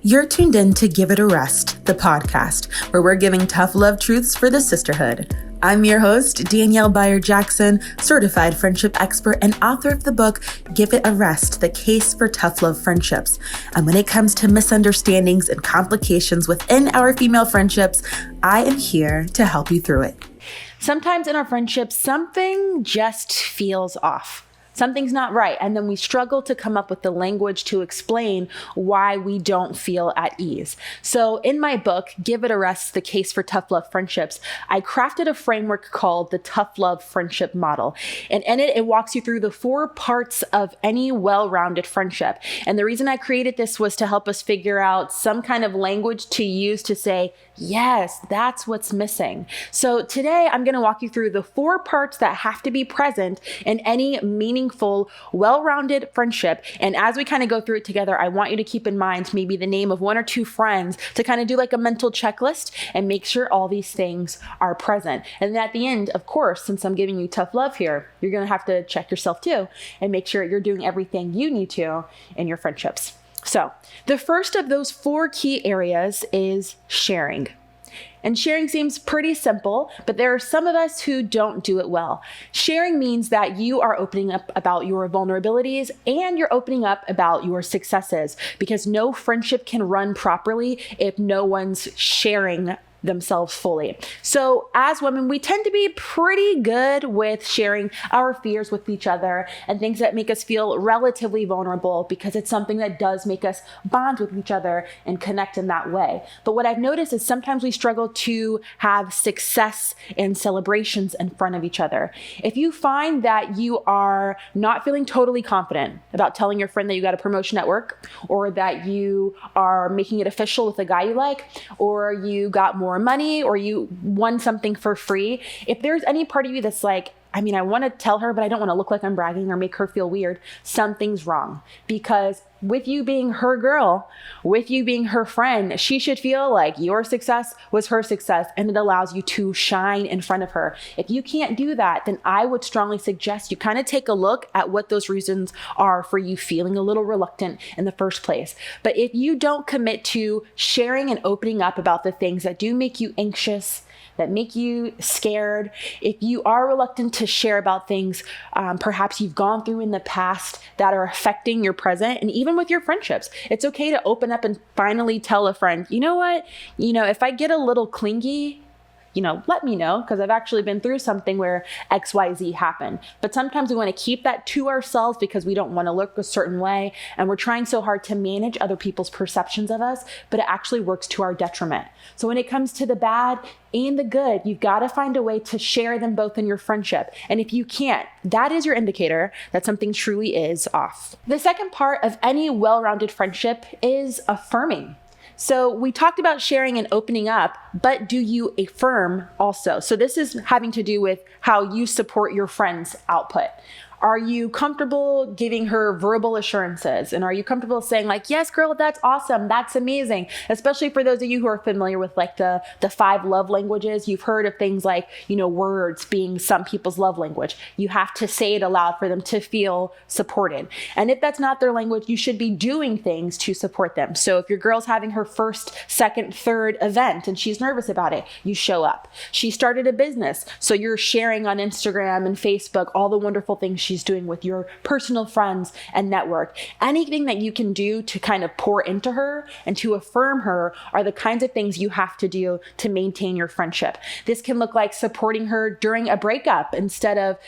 You're tuned in to Give It a Rest, the podcast, where we're giving tough love truths for the sisterhood. I'm your host, Danielle Bayard Jackson, certified friendship expert and author of the book, Give It a Rest, the case for tough love friendships. And when it comes to misunderstandings and complications within our female friendships, I am here to help you through it. Sometimes in our friendships, something just feels off. Something's not right. And then we struggle to come up with the language to explain why we don't feel at ease. So in my book, Give It a Rest, the case for tough love friendships, I crafted a framework called the tough love friendship model. And in it, it walks you through the 4 parts of any well-rounded friendship. And the reason I created this was to help us figure out some kind of language to use to say, yes, that's what's missing. So today I'm going to walk you through the 4 parts that have to be present in any meaningful, well-rounded friendship. And as we kind of go through it together, I want you to keep in mind maybe the name of 1 or 2 friends to kind of do like a mental checklist and make sure all these things are present. And then at the end, of course, since I'm giving you tough love here, you're going to have to check yourself too and make sure you're doing everything you need to in your friendships. So the first of those 4 key areas is sharing. And sharing seems pretty simple, but there are some of us who don't do it well. Sharing means that you are opening up about your vulnerabilities and you're opening up about your successes, because no friendship can run properly if no one's sharing themselves fully. So as women, we tend to be pretty good with sharing our fears with each other and things that make us feel relatively vulnerable, because it's something that does make us bond with each other and connect in that way. But what I've noticed is sometimes we struggle to have success and celebrations in front of each other. If you find that you are not feeling totally confident about telling your friend that you got a promotion at work, or that you are making it official with a guy you like, or you got more money, or you won something for free, if there's any part of you that's like, I want to tell her, but I don't want to look like I'm bragging or make her feel weird, something's wrong. Because with you being her girl, with you being her friend, she should feel like your success was her success and it allows you to shine in front of her. If you can't do that, then I would strongly suggest you kind of take a look at what those reasons are for you feeling a little reluctant in the first place. But if you don't commit to sharing and opening up about the things that do make you anxious, that make you scared, if you are reluctant to share about things perhaps you've gone through in the past that are affecting your present, and even with your friendships, it's okay to open up and finally tell a friend, you know what, if I get a little clingy, let me know, because I've actually been through something where XYZ happened. But sometimes we want to keep that to ourselves because we don't want to look a certain way. And we're trying so hard to manage other people's perceptions of us, but it actually works to our detriment. So when it comes to the bad and the good, you've got to find a way to share them both in your friendship. And if you can't, that is your indicator that something truly is off. The second part of any well-rounded friendship is affirming. So we talked about sharing and opening up, but do you affirm also? So this is having to do with how you support your friend's output. Are you comfortable giving her verbal assurances? And are you comfortable saying like, yes, girl, that's awesome. That's amazing. Especially for those of you who are familiar with like the 5 love languages. You've heard of things like, words being some people's love language. You have to say it aloud for them to feel supported. And if that's not their language, you should be doing things to support them. So if your girl's having her first, second, third event and she's nervous about it, you show up. She started a business, so you're sharing on Instagram and Facebook all the wonderful things she's doing with your personal friends and network. Anything that you can do to kind of pour into her and to affirm her are the kinds of things you have to do to maintain your friendship. This can look like supporting her during a breakup instead of,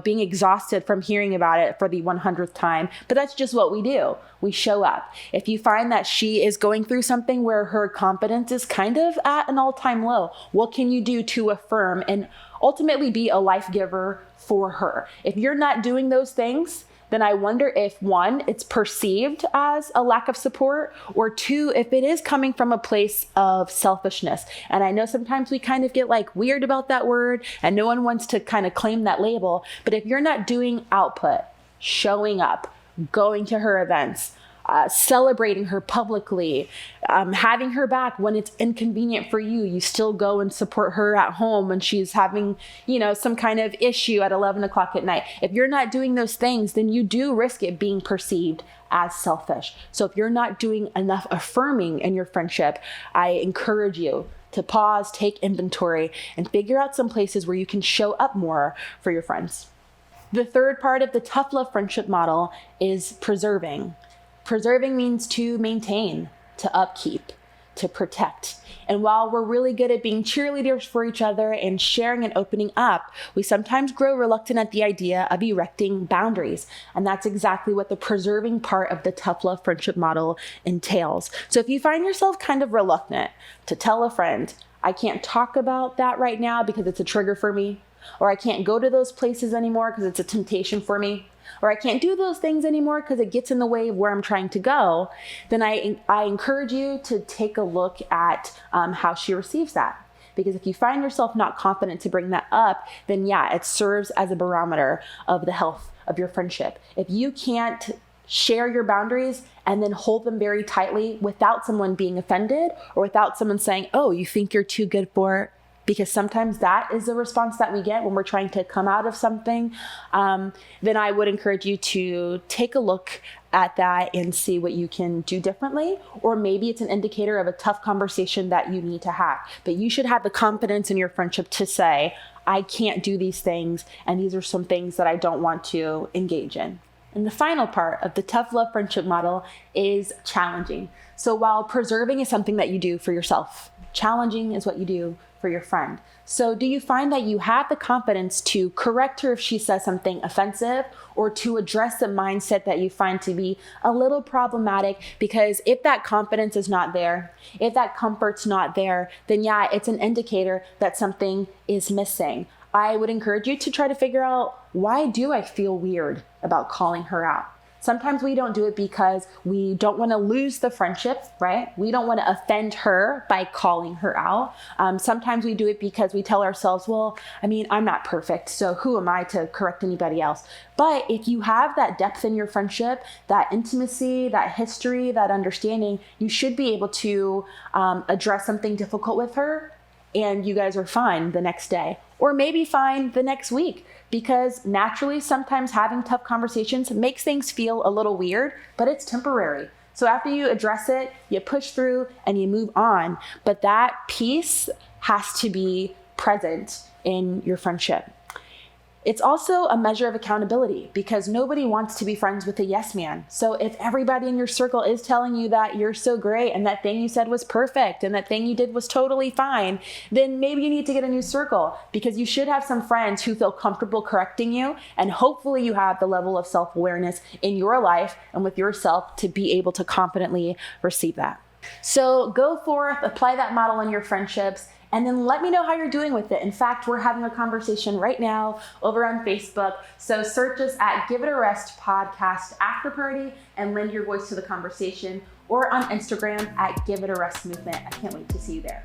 being exhausted from hearing about it for the 100th time. But that's just what we do. We show up. If you find that she is going through something where her confidence is kind of at an all-time low, what can you do to affirm and ultimately be a life giver for her? If you're not doing those things, then I wonder if 1, it's perceived as a lack of support, or 2, if it is coming from a place of selfishness. And I know sometimes we kind of get like weird about that word and no one wants to kind of claim that label. But if you're not doing output, showing up, going to her events, celebrating her publicly, having her back when it's inconvenient for you. You still go and support her at home when she's having, some kind of issue at 11 o'clock at night. If you're not doing those things, then you do risk it being perceived as selfish. So if you're not doing enough affirming in your friendship, I encourage you to pause, take inventory, and figure out some places where you can show up more for your friends. The third part of the tough love friendship model is preserving. Preserving means to maintain, to upkeep, to protect. And while we're really good at being cheerleaders for each other and sharing and opening up, we sometimes grow reluctant at the idea of erecting boundaries. And that's exactly what the preserving part of the tough love friendship model entails. So if you find yourself kind of reluctant to tell a friend, I can't talk about that right now because it's a trigger for me, or I can't go to those places anymore because it's a temptation for me, or I can't do those things anymore because it gets in the way of where I'm trying to go, then I encourage you to take a look at how she receives that. Because if you find yourself not confident to bring that up, then it serves as a barometer of the health of your friendship. If you can't share your boundaries and then hold them very tightly without someone being offended or without someone saying, oh, you think you're too good for it? Because sometimes that is the response that we get when we're trying to come out of something, then I would encourage you to take a look at that and see what you can do differently. Or maybe it's an indicator of a tough conversation that you need to have. But you should have the confidence in your friendship to say, I can't do these things, and these are some things that I don't want to engage in. And the final part of the tough love friendship model is challenging. So while preserving is something that you do for yourself, challenging is what you do for your friend. So do you find that you have the confidence to correct her if she says something offensive, or to address the mindset that you find to be a little problematic? Because if that confidence is not there, if that comfort's not there, then it's an indicator that something is missing. I would encourage you to try to figure out, why do I feel weird about calling her out? Sometimes we don't do it because we don't want to lose the friendship, right? We don't want to offend her by calling her out. Sometimes we do it because we tell ourselves, well, I'm not perfect, so who am I to correct anybody else? But if you have that depth in your friendship, that intimacy, that history, that understanding, you should be able to address something difficult with her, and you guys are fine the next day, or maybe fine the next week. Because naturally, sometimes having tough conversations makes things feel a little weird, but it's temporary. So after you address it, you push through and you move on. But that piece has to be present in your friendship. It's also a measure of accountability, because nobody wants to be friends with a yes man. So if everybody in your circle is telling you that you're so great and that thing you said was perfect and that thing you did was totally fine, then maybe you need to get a new circle, because you should have some friends who feel comfortable correcting you. And hopefully you have the level of self-awareness in your life and with yourself to be able to confidently receive that. So go forth, apply that model in your friendships, and then let me know how you're doing with it. In fact, we're having a conversation right now over on Facebook. So search us at Give It a Rest Podcast After Party and lend your voice to the conversation, or on Instagram at Give It a Rest Movement. I can't wait to see you there.